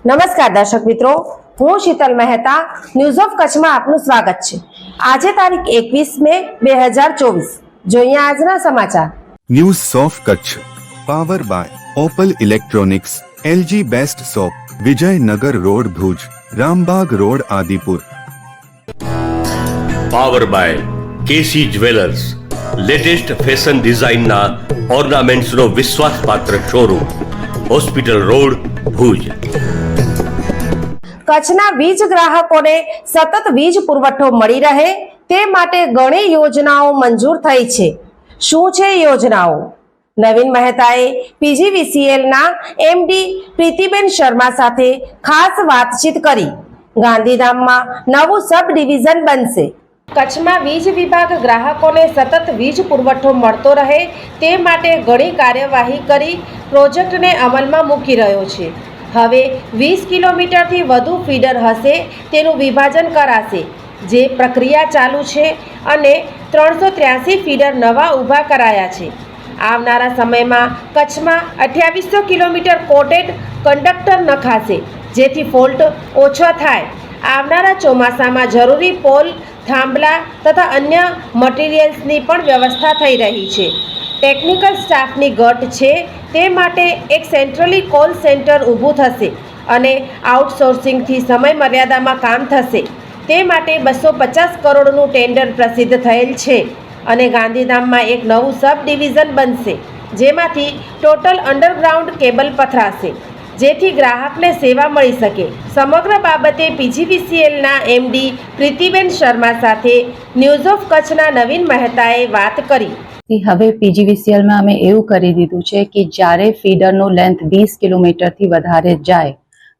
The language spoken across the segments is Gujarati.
નમસ્કાર દર્શક મિત્રો, હું શીતલ મહેતા ન્યૂઝ ઓફ કચ્છમાં આપનું સ્વાગત છે। આજે તારીખ 21 મે 2024। જોઈએ આજના સમાચાર। News of Kutch power by Opal electronics, LG best shop, Vijaynagar road Bhuj, Rambag road Adipur. Power by KC jewellers, latest fashion ડિઝાઇનના ઓર્નામેન્ટ્સનો વિશ્વાસપાત્ર શોરૂમ, હોસ્પિટલ રોડ ભુજ। કચ્છના વીજ ગ્રાહકોને સતત વીજ પુરવઠો મળી રહે તે માટે ઘણી યોજનાઓ મંજૂર થઈ છે। શું છે યોજનાઓ? નવીન મહેતાએ પીજીવીસીએલના એમડી પ્રીતિબેન શર્મા સાથે ખાસ વાતચીત કરી। ગાંધીધામમાં નવું સબ ડિવિઝન બનશે। કચ્છમાં વીજ વિભાગ ગ્રાહકોને સતત વીજ પુરવઠો મળતો રહે તે માટે ઘણી કાર્યવાહી કરી પ્રોજેક્ટને અમલમાં મૂકી રહ્યો છે। હવે 20 કિલોમીટરથી વધુ ફીડર હશે તેનું વિભાજન કરાશે, જે પ્રક્રિયા ચાલુ છે અને 383 ફીડર નવા ઊભા કરાયા છે। આવનારા સમયમાં કચ્છમાં 2800 કિલોમીટર કોટેડ કંડક્ટર નખાશે, જેથી ફોલ્ટ ઓછો થાય। આવનારા ચોમાસામાં જરૂરી પોલ, થાંભલા તથા અન્ય મટીરિયલ્સની પણ વ્યવસ્થા થઈ રહી છે। ટેકનિકલ સ્ટાફની ઘટ છે તે માટે એક સેન્ટ્રલી કોલ સેન્ટર ઊભું થશે અને આઉટસોર્સિંગથી સમય મર્યાદામાં કામ થશે। તે માટે 250 કરોડનું ટેન્ડર પ્રસિદ્ધ થયેલ છે અને ગાંધીધામમાં એક નવું સબ ડિવિઝન બનશે, જેમાંથી ટોટલ અંડરગ્રાઉન્ડ કેબલ પથરાશે, જેથી ગ્રાહકને સેવા મળી શકે। સમગ્ર બાબતે પીજીવીસીએલના એમડી પ્રીતિબેન શર્મા સાથે ન્યૂઝ ઓફ કચ્છના નવીન મહેતાએ વાત કરી। હવે પીજીવીસીએલમાં અમે એવું કરી દીધું છે કે જ્યારે ફીડરનો લેન્થ 20 કિલોમીટરથી વધારે જાય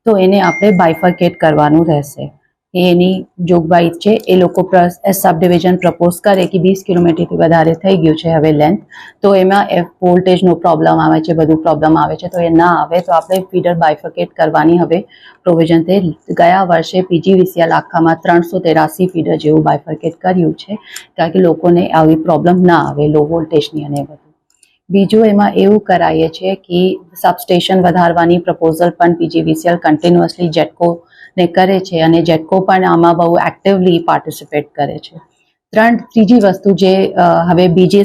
તો એને આપણે બાયફર્કેટ કરવાનું રહેશે। એની જોગવાઈ છે। એ લોકો સબ ડિવિઝન પ્રપોઝ કરે કે 20 કિલોમીટરથી વધારે થઈ ગયું છે હવે લેન્થ, તો એમાં વોલ્ટેજનો પ્રોબ્લેમ આવે છે, બધું પ્રોબ્લેમ આવે છે, તો એ ના આવે તો આપણે ફીડર બાયફર્કેટ કરવાની હવે પ્રોવિઝન છે। ગયા વર્ષે પીજીવીસીએલ આખામાં 383 ફીડર જેવું બાયફર્કેટ કર્યું છે, કારણ કે લોકોને આવી પ્રોબ્લેમ ના આવે લો વોલ્ટેજની અને બધું। બીજું એમાં એવું કરાઈએ છીએ કે સબસ્ટેશન વધારવાની પ્રપોઝલ પણ પીજીવીસીએલ કન્ટિન્યુઅસલી જેટકોને કરે છે અને જેટકો પણ આમાં બહુ એક્ટિવલી પાર્ટિસિપેટ કરે છે। ત્રીજી વસ્તુ જે હવે બીજે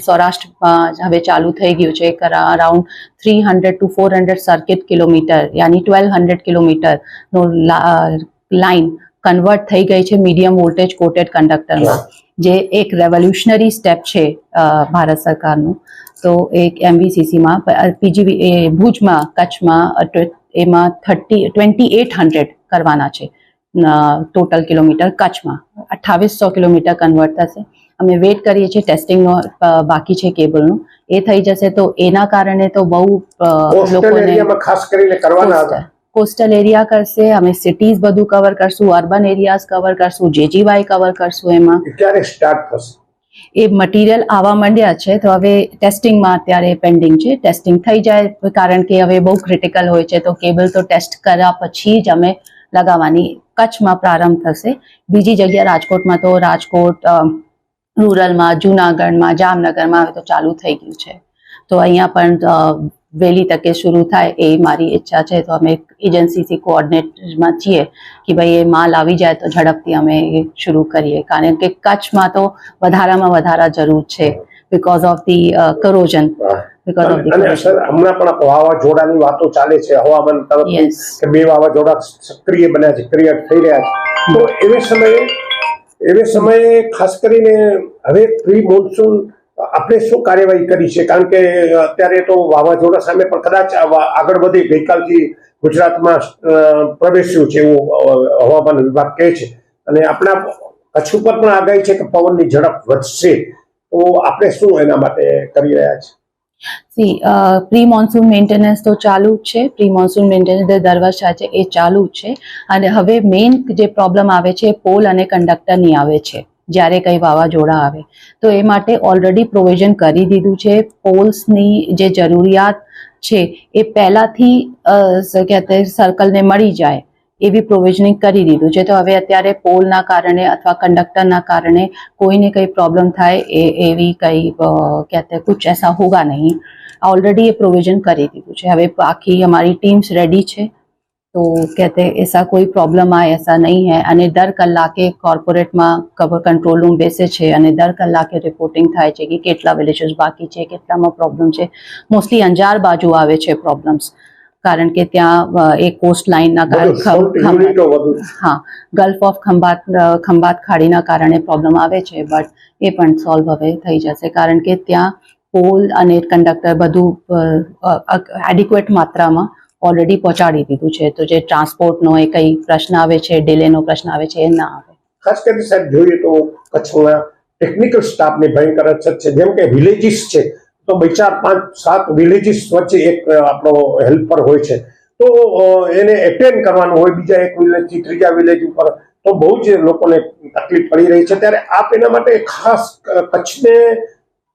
સૌરાષ્ટ્રમાં હવે ચાલુ થઈ ગયું છે, અરાઉન્ડ 300 to 400 સર્કિટ કિલોમીટર યાની 1200 કિલોમીટરનો લાઇન કન્વર્ટ થઈ ગઈ છે મીડિયમ વોલ્ટેજ કોટેડ કંડક્ટરમાં, જે એક રેવોલ્યુશનરી સ્ટેપ છે ભારત સરકારનું। તો એક એમવીસીસીમાં ભુજમાં કચ્છમાં એમાં 2800 કરવાના છે ટોટલ કિલોમીટર। કચ્છમાં 2800 કિલોમીટર કન્વર્ટ થશે। અમે વેઇટ કરીએ છીએ, ટેસ્ટિંગનો બાકી છે કેબલનું, એ થઈ જશે તો એના કારણે તો બહુ લોકોને ખાસ કરીને કરવાના હતા। કોસ્ટલ એરિયા કરશે, અમે સિટીઝ બધું કવર કરશું, અર્બન એરિયાઝ કવર કરશું, જેજીવાય કવર કરશું। એમાં ક્યારે સ્ટાર્ટ થશે? એ મટીરિયલ આવવા માંડ્યા છે, તો હવે ટેસ્ટિંગમાં અત્યારે પેન્ડિંગ છે। ટેસ્ટિંગ થઈ જાય, કારણ કે હવે બહુ ક્રિટિકલ હોય છે, તો કેબલ તો ટેસ્ટ કર્યા પછી જ અમે લગાવવાની કચ્છમાં પ્રારંભ થશે। બીજી જગ્યા રાજકોટમાં તો રાજકોટ રૂરલમાં, જૂનાગઢમાં, જામનગરમાં હવે તો ચાલુ થઈ ગયું છે, તો અહીંયા પણ વહેલી તકે શરૂ થાય એ મારી ઈચ્છા છે। તો અમે એજન્સીથી કોઓર્ડિનેટમાં છીએ કે ભાઈ એ માલ આવી જાય તો ઝડપથી અમે એ શરૂ કરીએ, કારણ કે કચ્છમાં તો વધારામાં વધારા જરૂર છે બીકોઝ ઓફ ધી કરોઝન। અને સર હમણાં પણ વાવાઝોડાની વાતો ચાલે છે હવામાન તરફથી કે 2 વાવાઝોડા સક્રિય બન્યા છે, ક્રિએટ થઈ રહ્યા છે, તો એવે સમયે ખાસ કરીને હવે પ્રી મોન્સૂન આપણે શું કાર્યવાહી કરી છે? કારણ કે અત્યારે તો વાવાઝોડા સામે પણ કદાચ આગળ વધી ગઈકાલથી ગુજરાતમાં પ્રવેશ્યું છે એવું હવામાન વિભાગ કહે છે, અને આપણા કચ્છ ઉપર પણ આગાહી છે કે પવનની ઝડપ વધશે, તો આપણે શું એના માટે કરી રહ્યા છીએ? પ્રી મોન્સૂન મેન્ટેનન્સ તો ચાલુ જ છે। પ્રી મોન્સૂન મેન્ટેનન્સ દર વર્ષે છે એ ચાલુ જ છે, અને હવે મેઇન જે પ્રોબ્લેમ આવે છે પોલ અને કંડક્ટરની આવે છે જ્યારે કંઈ વાવાઝોડા આવે, તો એ માટે ઓલરેડી પ્રોવિઝન કરી દીધું છે। પોલ્સની જે જરૂરિયાત છે એ પહેલાંથી સર્કલને મળી જાય એવી પ્રોવિઝનિંગ કરી દીધું છે, તો હવે અત્યારે પોલના કારણે અથવા કંડક્ટરના કારણે કોઈને કંઈ પ્રોબ્લેમ થાય એવી કંઈ કુછ ऐसा होगा नहीं। ऑलरेडी ये प्रोविजन કરી દીધું છે। હવે આખી અમારી ટીમ્સ રેડી છે, तो कहते हैं ऐसा कोई प्रॉब्लम आए ऐसा नहीं है અને દર કલાકે કોર્પોરેટમાં કંટ્રોલ રૂમ બેસે છે અને દર કલાકે રિપોર્ટિંગ થાય છે કે કેટલા વિલેજીસ બાકી છે, કેટલામાં પ્રોબ્લેમ છે. મોસ્ટલી અંજાર બાજુ આવે છે પ્રોબ્લેમ્સ, કારણ કે ત્યાં એક કોસ્ટ લાઇનના યુનિટો વધુ હા ગલ્ફ ઓફ ખંભાત ખાડીના કારણે પ્રોબ્લેમ આવે છે. બટ એ પણ સોલ્વ હવે થઈ જશે, કારણ કે ત્યાં પોલ અને કંડક્ટર બધું એડિક્વેટ માત્રામાં ઓલરેડી પહોંચાડી દીધું છે. તો જે ટ્રાન્સપોર્ટનો એ કંઈ પ્રશ્ન આવે છે, ડિલેનો પ્રશ્ન આવે છે, એ ના આવે. ખાસ કરીને સાહેબ જોઈએ તો કચ્છમાં ટેકનિકલ સ્ટાફની ભયંકર અછત છે. જેમ કે વિલેજીસ છે તો 2, 4, 5, 7 વિલેજીસ વચ્ચે એક આપણો હેલ્પર હોય છે, તો એને એટેન્ડ કરવાનું હોય બીજા એક વિલેજથી ત્રીજા વિલેજ ઉપર, તો બહુ જ લોકોને તકલીફ પડી રહી છે. ત્યારે આપ એના માટે ખાસ કચ્છને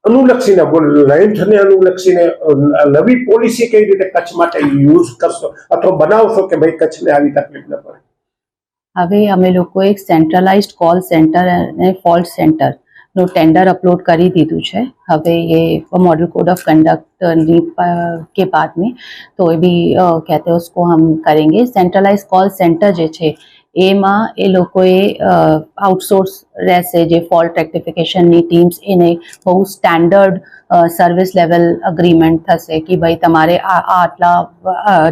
અનુલક્ષીને લેન્થને અનુલક્ષીને નવી પોલિસી કઈ રીતે કચ્છ માટે યુઝ કરશો અથવા બનાવશો કે ભાઈ કચ્છને આવી તકલીફ ન પડે? હવે અમે લોકો એક સેન્ટ્રલાઇઝ્ડ કોલ સેન્ટર અને ફોલ્ટ સેન્ટરનું ટેન્ડર અપલોડ કરી દીધું છે. હવે એ मॉडल कोड ऑफ कंडक्ट के बाद में तो ये भी कहते हैं उसको हम करेंगे. सेंट्रलाइज कॉल सेंटर જે છે એમાં એ લોકોએ આઉટસોર્સ રહેશે, જે ફોલ્ટ રેક્ટિફિકેશનની ટીમ્સ, એને બહુ સ્ટેન્ડર્ડ સર્વિસ લેવલ અગ્રીમેન્ટ થશે કે ભાઈ તમારે આટલા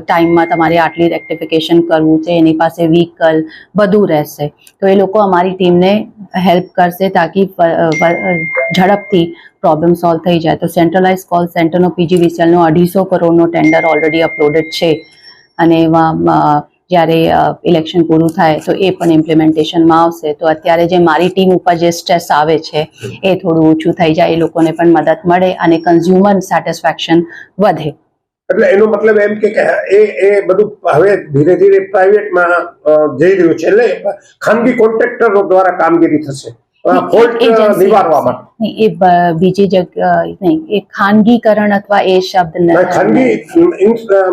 ટાઈમમાં તમારે આટલી રેક્ટિફિકેશન કરવું છે, એની પાસે વ્હીકલ બધું રહેશે. તો એ લોકો અમારી ટીમને હેલ્પ કરશે તાકી ઝડપથી પ્રોબ્લેમ સોલ્વ થઈ જાય. તો સેન્ટ્રલાઇઝ કોલ સેન્ટરનો PGVCLનો 250 કરોડનો ટેન્ડર ઓલરેડી અપલોડેડ છે અને એમાં જ્યારે ઇલેક્શન પૂરું થાય તો એ પણ ઇમ્પ્લિમેન્ટેશનમાં આવશે. તો અત્યારે જે મારી ટીમ ઉપર જે સ્ટ્રેસ આવે છે એ થોડું ઓછું થઈ જાય, એ લોકોને પણ મદદ મળે અને કન્ઝ્યુમર સેટિસ્ફેક્શન વધે. એટલે એનો મતલબ એમ કે એ બધું હવે ધીરે ધીરે પ્રાઇવેટમાં જઈ રહ્યું છે, એટલે ખાનગી કોન્ટ્રાક્ટરો દ્વારા કામગીરી થશે ફોલ્ટ નિવારવા માટે. એ બીજી જગ્યા નહીં, એ ખાનગીકરણ અથવા એ શબ્દ ખાનગી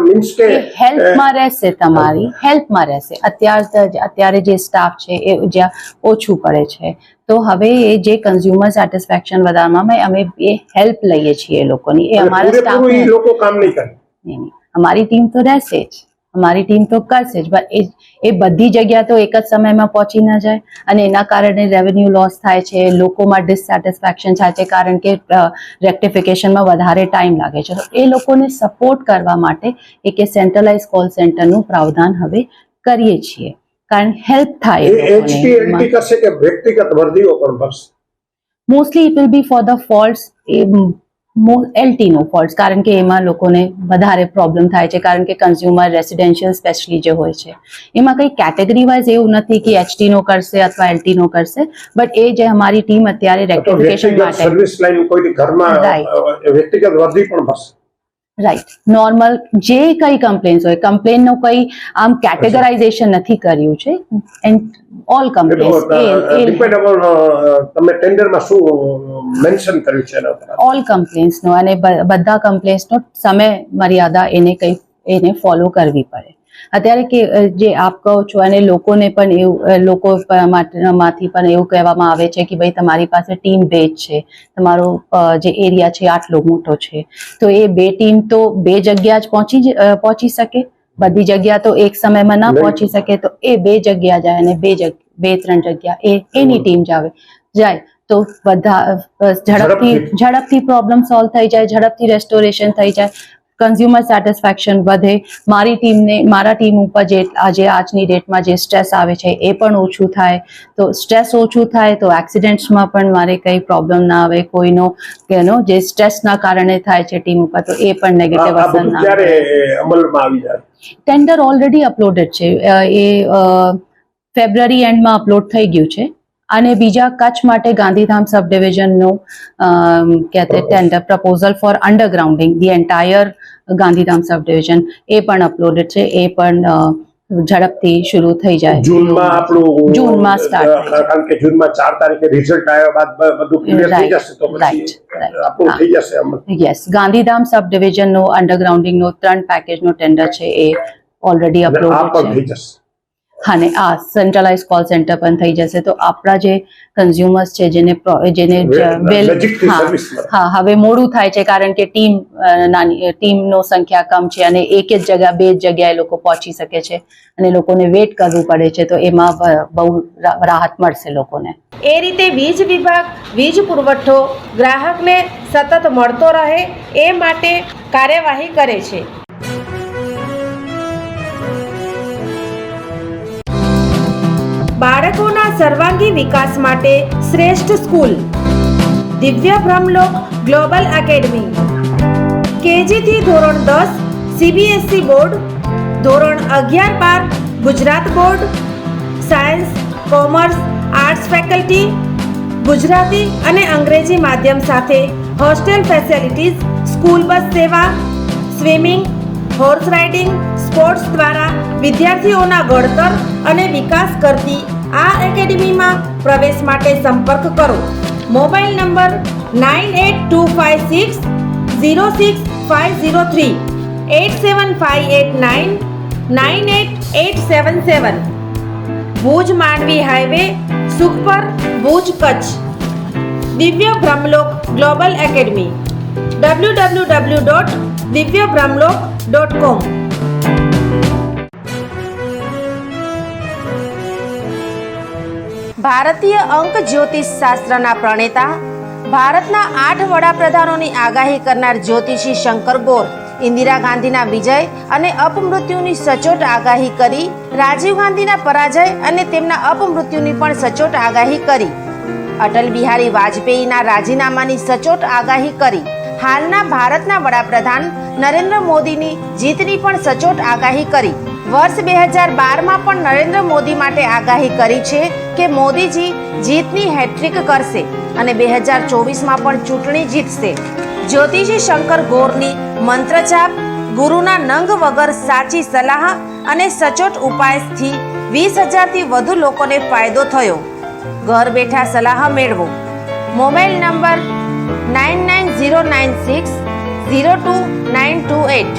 મીન્સ કે હેલ્પમાં રહેશે, તમારી હેલ્પમાં રહેશે. અત્યારે જે સ્ટાફ છે એ જ્યાં ઓછું પડે છે, તો હવે એ જે કન્ઝ્યુમર સેટિસ્ફેક્શન વધારવામાં અમે એ હેલ્પ લઈએ છીએ એ લોકોની. એ અમારા સ્ટાફ લોકો કામ નહીં કરે, અમારી ટીમ તો રહેશે જ, અમારી ટીમ તો કરશે જ, પણ એ બધી જગ્યા તો એક જ સમયમાં પહોંચી ન જાય અને એના કારણે રેવન્યુ લોસ થાય છે, લોકોમાં ડિસસેટિસ્ફેક્શન થાય છે, કારણ કે રેક્ટિફિકેશનમાં વધારે ટાઈમ લાગે છે. તો એ લોકોને સપોર્ટ કરવા માટે એક સેન્ટ્રલાઇઝ કોલ સેન્ટરનું પ્રાવધાન હવે કરીએ છીએ, કારણ હેલ્પ થાય. HTLT કરશે કે વ્યક્તિગત વર્દીઓ પણ ભરશે? Mostly it will be for the faults, LT નો ફોલ્ટ, કારણ કે એમાં લોકોને વધારે પ્રોબ્લેમ થાય છે, કારણ કે કન્ઝ્યુમર રેસિડેન્શિયલ સ્પેશિયલી જે હોય છે એમાં કંઈ કેટેગરી વાઇઝ એવું નથી કે HT નો કરશે અથવા LT નો કરશે. બટ એ જે અમારી ટીમ અત્યારે રેક્ટિફિકેશન માટે સર્વિસ લાઈન કોઈ ઘરમાં વ્યક્તિગત વર્દી પણ ભરશે. રાઈટ, નોર્મલ જે કઈ કમ્પ્લેન્સ હોય, કમ્પ્લેનનો કોઈ આમ કેટેગરાઇઝેશન નથી કર્યું છે. એન્ડ ઓલ કમ્પ્લેન્સ તમે ટેન્ડરમાં શું મેન્શન કર્યું છે એના પર? ઓલ કમ્પ્લેન્સનો અને બધા કમ્પ્લેન્સનો સમય મર્યાદા એને ફોલો કરવી પડે. અત્યારે કે જે આપ કહો છો અને લોકોને પણ એવું, લોકો માંથી પણ એવું કહેવામાં આવે છે કે ભાઈ તમારી પાસે ટીમ બેઝ છે, તમારો જે એરિયા છે આટલો મોટો છે, તો એ 2 ટીમ તો 2 જગ્યા જ પહોંચી શકે, બધી જગ્યા તો એક સમયમાં ના પહોંચી શકે. તો એ 2 જગ્યા જાય અને 2-3 જગ્યા એની ટીમ જાય તો બધા ઝડપથી પ્રોબ્લેમ સોલ્વ થઈ જાય, ઝડપથી રેસ્ટોરેશન થઈ જાય, કન્ઝ્યુમર સેટિસ્ફેક્શન વધે. મારા ટીમ ઉપર જે આજની ડેટમાં જે સ્ટ્રેસ આવે છે એ પણ ઓછું થાય. તો સ્ટ્રેસ ઓછું થાય તો એક્સિડન્ટ્સમાં પણ મારે કંઈ પ્રોબ્લેમ ના આવે, કોઈનો જે સ્ટ્રેસના કારણે થાય છે ટીમ ઉપર, તો એ પણ નેગેટિવ અસર ના આવે. અમલમાં આવી જાય. ટેન્ડર ઓલરેડી અપલોડેડ છે, એ ફેબ્રુઆરી એન્ડમાં અપલોડ થઈ ગયું છે. અને બીજા કચ્છ માટે ગાંધીધામ સબ ડિવિઝનનું કહેતે tender proposal for undergrounding the entire Gandhidham sub division એ પણ અપલોડેડ છે. એ પણ ઝડપથી શરૂ થઈ જાય. જૂનમાં સ્ટાર્ટ થઈ જાય, કારણ કે જૂનમાં 4 તારીખે રિઝલ્ટ આવ્યા બાદ બધું ક્લિયર થઈ જશે, તો પછી આપણું થઈ જશે અમલ. યસ, ગાંધીધામ સબ ડિવિઝનનો અંડરગ્રાઉન્ડિંગનો 3 પેકેજનો ટેન્ડર છે, એ ઓલરેડી અપલોડેડ છે. અને આ સેન્ટ્રલાઇઝ કોલ સેન્ટર પણ થઈ જશે. તો આપણા જે કન્ઝ્યુમર્સ છે જેને નજીકથી service મળે. હા, હવે મોડું થાય છે કારણ કે ટીમનો સંખ્યા કમ છે અને એક જ જગ્યા બે જ જગ્યાએ લોકો પહોંચી શકે છે અને લોકોને વેઇટ કરવું પડે છે. તો એમાં બહુ રાહત મળશે લોકોને. એ રીતે વીજ વિભાગ વીજ પુરવઠો ગ્રાહકને સતત મળતો રહે એ માટે કાર્યવાહી કરે છે. બાળકોના સર્વાંગી વિકાસ માટે શ્રેષ્ઠ સ્કૂલ દિવ્ય બ્રહ્મલોક ગ્લોબલ એકેડમી. કેજી થી ધોરણ 10 CBSE બોર્ડ, ધોરણ 11-12 Gujarat board, science, commerce, arts faculty, Gujarati અને અંગ્રેજી માધ્યમ સાથે હોસ્ટેલ ફેસિલિટીઝ, સ્કૂલ બસ સેવા, સ્વિમિંગ, હોર્સ રાઇડિંગ, સ્પોર્ટ્સ દ્વારા વિદ્યાર્થીઓના ઘડતર અને વિકાસ કરતી આ એકેડમીમાં પ્રવેશ માટે સંપર્ક કરો. Mobile number 9825606503, 87589988877. Bhuj Mandvi highway, Sukhpar, Bhuj, Kutch. દિવ્ય બ્રહ્મલોક ગ્લોબલ એકેડમી www.divyabrahmlok.com. ભારતીય અંક જ્યોતિષ શાસ્ત્રના પ્રણેતા, ભારતના 8 વડાપ્રધાનોની આગાહી કરનાર જ્યોતિષી શંકર ગોર ઇન્દિરા ગાંધીના વિજય અને અપમૃત્યુની સચોટ આગાહી કરી, રાજીવ ગાંધીના પરાજય અને તેમના અપમૃત્યુની પણ સચોટ આગાહી કરી, અટલ બિહારી વાજપેયીના રાજીનામાની સચોટ આગાહી કરી, હાલના ભારતના વડાપ્રધાન નરેન્દ્ર મોદીની જીતની પણ સચોટ આગાહી કરી. વર્ષ 2012માં પણ નરેન્દ્ર મોદી માટે આગાહી કરી છે કે મોદીજી જીતની હેટ્રિક કરશે અને 2024માં પણ ચૂંટણી જીતશે. જ્યોતિષી શંકર ગોરની મંત્રજાપ, ગુરુના નંગ વગર સાચી સલાહ અને સચોટ ઉપાયથી 20,000થી વધુ લોકોને ફાયદો થયો. ઘર બેઠા સલાહ મેળવો. Mobile number 9909602928.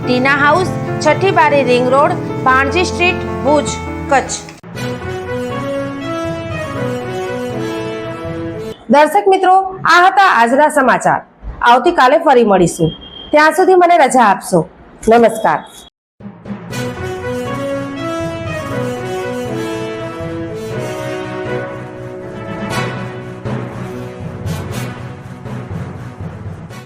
ટીના હાઉસ, છઠ્ઠી બારી ring road, Bhanji street, Bhuj, Kutch. દર્શક મિત્રો, આ હતા આજના સમાચાર. આવતીકાલે ફરી મળીશું. ત્યાં સુધી મને રજા આપશો. નમસ્કાર.